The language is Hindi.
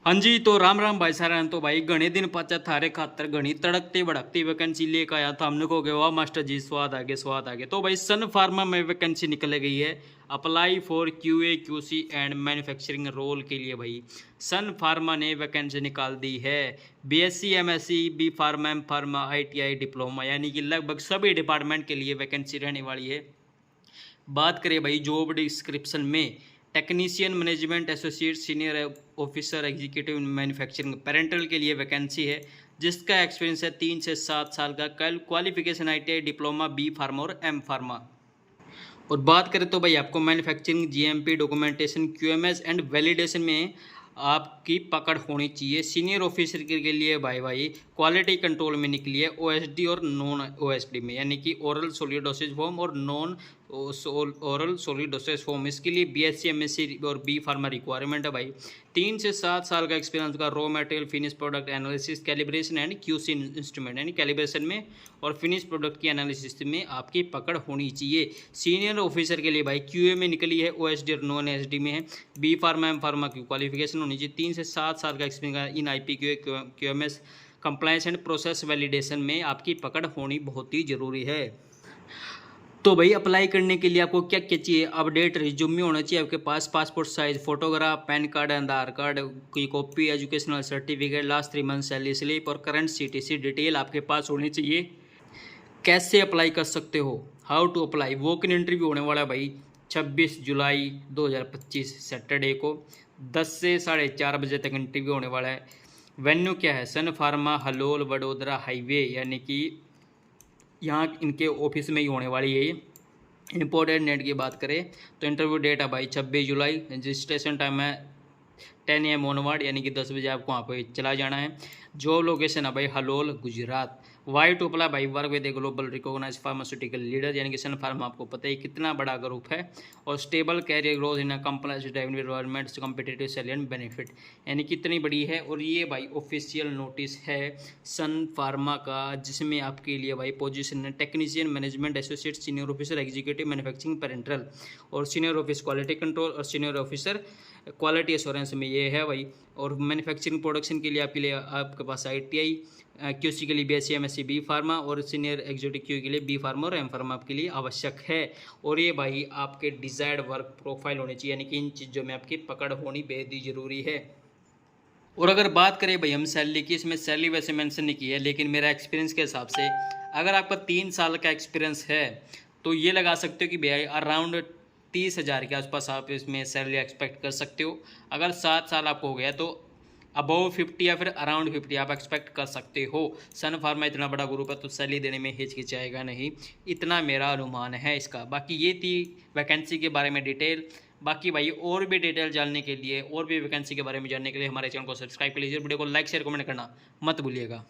हाँ जी, तो राम राम भाई सारा। तो भाई घने दिन पाचा थारे खातर घनी तड़कती भड़कती वैकेंसी लेकर आया था। हमने को गया वाह मास्टर जी, स्वाद आगे स्वाद आगे। तो भाई सन फार्मा में वैकेंसी निकल गई है। Apply for QA QC and manufacturing role के लिए भाई सन फार्मा ने वैकेंसी निकाल दी है। BSc MSc B pharma M pharma ITI diploma यानी कि लगभग सभी डिपार्टमेंट के लिए वैकेंसी रहने वाली है। बात करें भाई जॉब डिस्क्रिप्शन में, technician management associate senior officer executive manufacturing parental के लिए वैकेंसी है, जिसका एक्सपीरियंस है 3 से 7 साल का। कल qualification ITI diploma B pharma और एम फार्मा। और बात करें तो भाई आपको manufacturing GMP documentation QMS and validation में आपकी पकड़ होनी चाहिए। सीनियर ऑफिसर के लिए भाई क्वालिटी कंट्रोल में निकली है ओएसडी और नॉन ओएसडी में, यानी कि ओरल सॉलिड डोसेज फॉर्म और non oral solid dosage form. इसके लिए बीएससी एमएससी और बी फार्मा रिक्वायरमेंट है भाई। 3 से 7 साल का एक्सपीरियंस का। Raw material finish product analysis calibration and QC instrument, यानी कैलिब्रेशन में और फिनिश प्रोडक्ट की एनालिसिस में आपकी पकड़ होनी चाहिए। सीनियर ऑफिसर के लिए भाई क्यूए में निकली है, ओएसडी और नॉन एसडी में है। बी फार्मा एम फार्मा की क्वालिफिकेशन होनी चाहिए। 3 से 7 साल का experience in IP QMS compliance and process validation में आपकी पकड़ होनी बहुत ही जरूरी है। तो भाई अप्लाई करने के लिए आपको क्या क्या चाहिए? अपडेट रिज्यूमे होना चाहिए आपके पास, passport size photograph, PAN card, Aadhaar card की copy, educational certificate, last 3 month salary slip और करंट सीटीसी डिटेल आपके पास होनी चाहिए। कैसे अप्लाई कर सकते हो? How to apply? Walk in interview होने वाला है भाई 26 जुलाई 2025 सैटरडे को 10 से 4:30 बजे तक इंटरव्यू होने वाला है। वेन्यू क्या है? सन फार्मा हलोल वडोदरा हाईवे, यानी कि यहाँ इनके ऑफिस में ही होने वाली है ये। इम्पोर्टेंट डेट की बात करें तो इंटरव्यू डेट है भाई 26 जुलाई। रजिस्ट्रेशन टाइम है 10 AM ऑनवर्ड, यानी कि 10 बजे आपको वहाँ पर चला जाना है। जॉब लोकेशन है भाई Halol Gujarat. Why to apply भाई work with a global recognised pharmaceutical leader, यानी कि सन फार्मा आपको पता है कितना बड़ा ग्रुप है। और stable career growth in complex driving environment competitive salary and benefit, यानी कितनी बड़ी है। और ये भाई ऑफिशियल नोटिस है सन फार्मा का, जिसमें आपके लिए भाई पोजीशन है technician management associate senior officer executive manufacturing parental और सीनियर ऑफिस क्वालिटी कंट्रोल और सीनियर ऑफिसर क्वालिटी एश्योरेंस में ये है भाई। और मैन्युफैक्चरिंग प्रोडक्शन के लिए आपके पास आईटीआई, क्यूसी के लिए बीएससी एमएससी बी फार्मा और सीनियर एग्जीक्यूटिव क्यू के लिए बी फार्मा और एम फार्मा आपके लिए आवश्यक है। और ये भाई आपके डिजायर्ड वर्क प्रोफाइल होनी चाहिए, यानी कि इन चीज़ों में आपकी पकड़ होनी बेहद ही जरूरी है। और अगर बात करें भाई हम सैलरी की, इसमें सैलरी वैसे मेंशन नहीं की है, लेकिन मेरा एक्सपीरियंस के हिसाब से अगर आपका 3 साल का एक्सपीरियंस है तो ये लगा सकते हो कि भाई अराउंड 30,000 के आसपास आप इसमें सैलरी एक्सपेक्ट कर सकते हो। अगर 7 साल आपको हो गया तो अबव 50 या फिर अराउंड 50 आप एक्सपेक्ट कर सकते हो। सन फार्मा इतना बड़ा ग्रुप है तो सैलरी देने में हिचकिचाएगा नहीं, इतना मेरा अनुमान है इसका। बाकी ये थी वैकेंसी के बारे में डिटेल। बाकी भाई और भी डिटेल जानने के लिए और भी वैकेंसी के बारे में जानने के लिए हमारे चैनल को सब्सक्राइब कर लीजिए। वीडियो को लाइक शेयर कमेंट करना मत भूलिएगा।